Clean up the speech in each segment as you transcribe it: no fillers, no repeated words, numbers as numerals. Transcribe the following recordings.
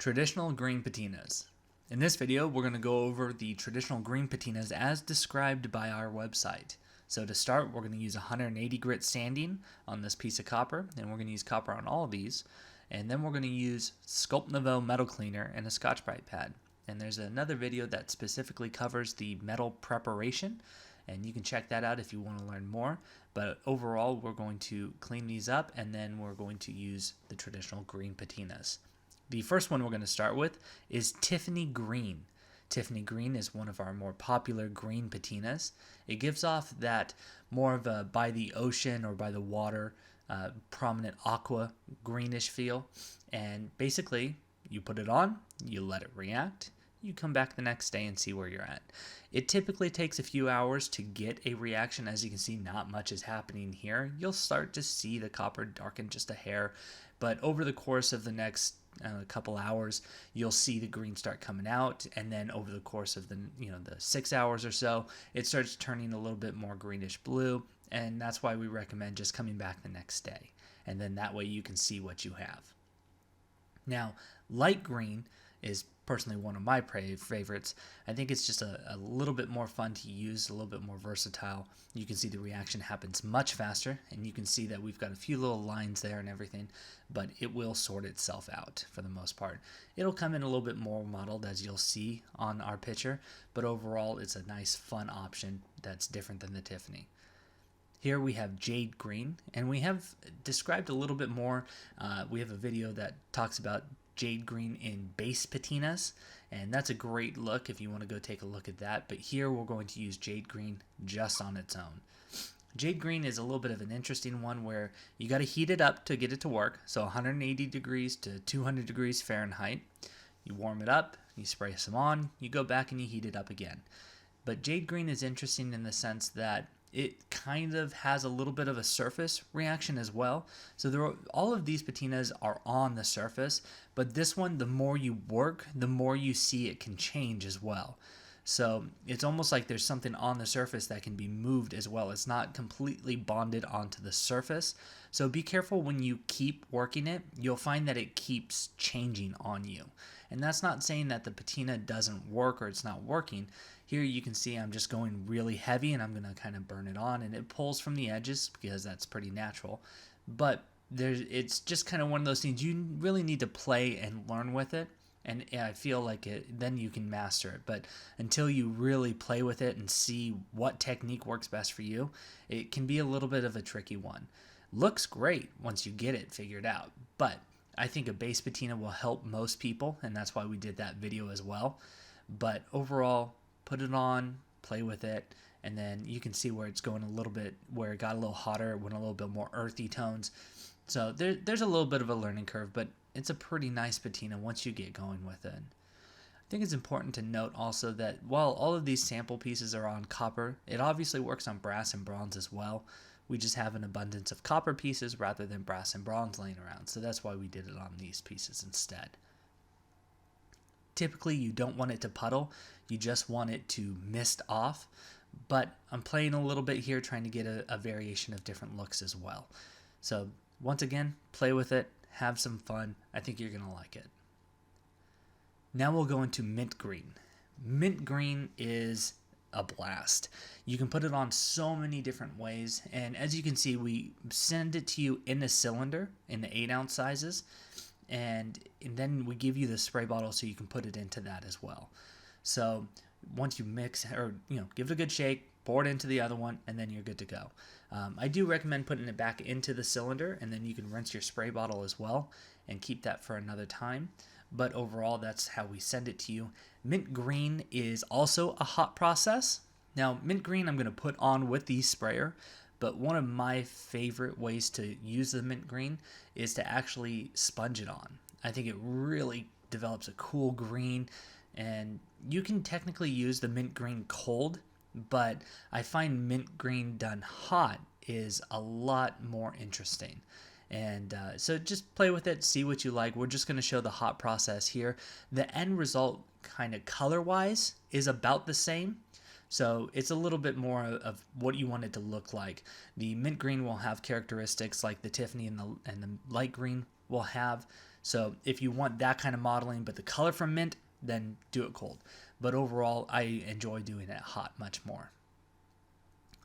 Traditional green patinas. In this video, we're going to go over the traditional green patinas as described by our website. So to start, we're going to use 180 grit sanding on this piece of copper, and we're going to use copper on all of these. And then we're going to use Sculpt Nouveau metal cleaner and a Scotch-Brite pad. And there's another video that specifically covers the metal preparation, and you can check that out if you want to learn more. But overall, we're going to clean these up, and then we're going to use the traditional green patinas. The first one we're going to start with is Tiffany Green. Tiffany Green is one of our more popular green patinas. It gives off that more of a by the ocean or by the water, prominent aqua greenish feel. And basically, you put it on, you let it react, you come back the next day and see where you're at. It typically takes a few hours to get a reaction. As you can see, not much is happening here. You'll start to see the copper darken just a hair, but over the course of the next a couple hours, you'll see the green start coming out, and then over the course of the 6 hours or so, it starts turning a little bit more greenish blue, and that's why we recommend just coming back the next day, and then that way you can see what you have. Now, light green is personally one of my favorites. I think it's just a little bit more fun to use, a little bit more versatile. You can see the reaction happens much faster, and you can see that we've got a few little lines there and everything, but it will sort itself out for the most part. It'll come in a little bit more mottled, as you'll see on our picture, but overall it's a nice fun option that's different than the Tiffany. Here we have Jade Green, and we have described a little bit more. We have a video that talks about Jade Green in base patinas, and that's a great look if you want to go take a look at that. But here we're going to use Jade Green just on its own. Jade Green is a little bit of an interesting one where you got to heat it up to get it to work. So 180 degrees to 200 degrees Fahrenheit. You warm it up, you spray some on, you go back and you heat it up again. But Jade Green is interesting in the sense that it kind of has a little bit of a surface reaction as well. So all of these patinas are on the surface, but this one, the more you work, the more you see it can change as well. So it's almost like there's something on the surface that can be moved as well. It's not completely bonded onto the surface. So be careful when you keep working it. You'll find that it keeps changing on you. And that's not saying that the patina doesn't work or it's not working. Here you can see I'm just going really heavy, and I'm going to kind of burn it on, and it pulls from the edges because that's pretty natural. But it's just kind of one of those things you really need to play and learn with it. And I feel like then you can master it. But until you really play with it and see what technique works best for you, it can be a little bit of a tricky one. Looks great once you get it figured out, but I think a base patina will help most people, and that's why we did that video as well. But overall, put it on, play with it, and then you can see where it's going a little bit, where it got a little hotter, went a little bit more earthy tones. So there's a little bit of a learning curve, but it's a pretty nice patina once you get going with it. I think it's important to note also that while all of these sample pieces are on copper, it obviously works on brass and bronze as well. We just have an abundance of copper pieces rather than brass and bronze laying around, so that's why we did it on these pieces instead. Typically, you don't want it to puddle, you just want it to mist off, but I'm playing a little bit here trying to get a variation of different looks as well. So once again, play with it, have some fun. I think you're going to like it. Now we'll go into mint green. Mint green is a blast. You can put it on so many different ways, and as you can see, we send it to you in a cylinder in the 8-ounce sizes, and then we give you the spray bottle so you can put it into that as well. So once you mix, or give it a good shake, pour it into the other one, and then you're good to go. I do recommend putting it back into the cylinder, and then you can rinse your spray bottle as well and keep that for another time. But overall, that's how we send it to you. Mint green is also a hot process. Now, mint green I'm going to put on with the sprayer, but one of my favorite ways to use the mint green is to actually sponge it on. I think it really develops a cool green, and you can technically use the mint green cold, but I find mint green done hot is a lot more interesting. And so just play with it, see what you like. We're just going to show the hot process here. The end result, kind of color-wise, is about the same. So it's a little bit more of what you want it to look like. The mint green will have characteristics like the Tiffany and the light green will have. So if you want that kind of modeling, but the color from mint, then do it cold. But overall, I enjoy doing it hot much more.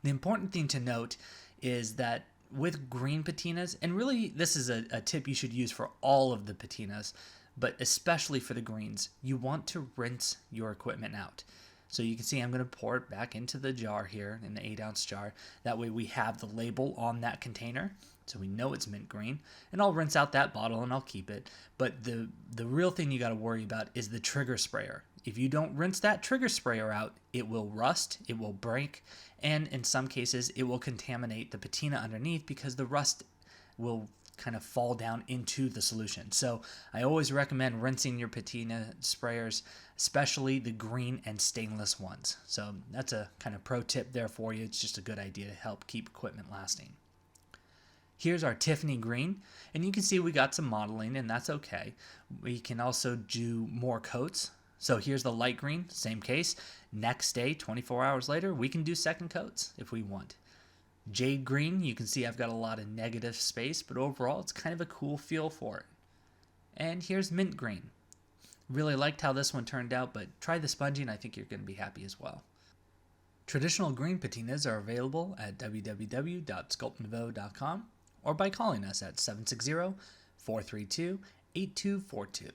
The important thing to note is that with green patinas, and really this is a tip you should use for all of the patinas, but especially for the greens, you want to rinse your equipment out. So you can see I'm going to pour it back into the jar here, in the 8-ounce jar. That way we have the label on that container, so we know it's mint green. And I'll rinse out that bottle and I'll keep it. But the real thing you got to worry about is the trigger sprayer. If you don't rinse that trigger sprayer out, it will rust, it will break, and in some cases it will contaminate the patina underneath because the rust will kind of fall down into the solution. So I always recommend rinsing your patina sprayers, especially the green and stainless ones. So that's a kind of pro tip there for you. It's just a good idea to help keep equipment lasting. Here's our Tiffany Green, and you can see we got some modeling, and that's okay. We can also do more coats. So here's the light green, same case. Next day, 24 hours later, we can do second coats if we want. Jade Green, you can see I've got a lot of negative space, but overall it's kind of a cool feel for it. And here's Mint Green. Really liked how this one turned out, but try the sponging, I think you're going to be happy as well. Traditional green patinas are available at www.sculptnouveau.com or by calling us at 760-432-8242.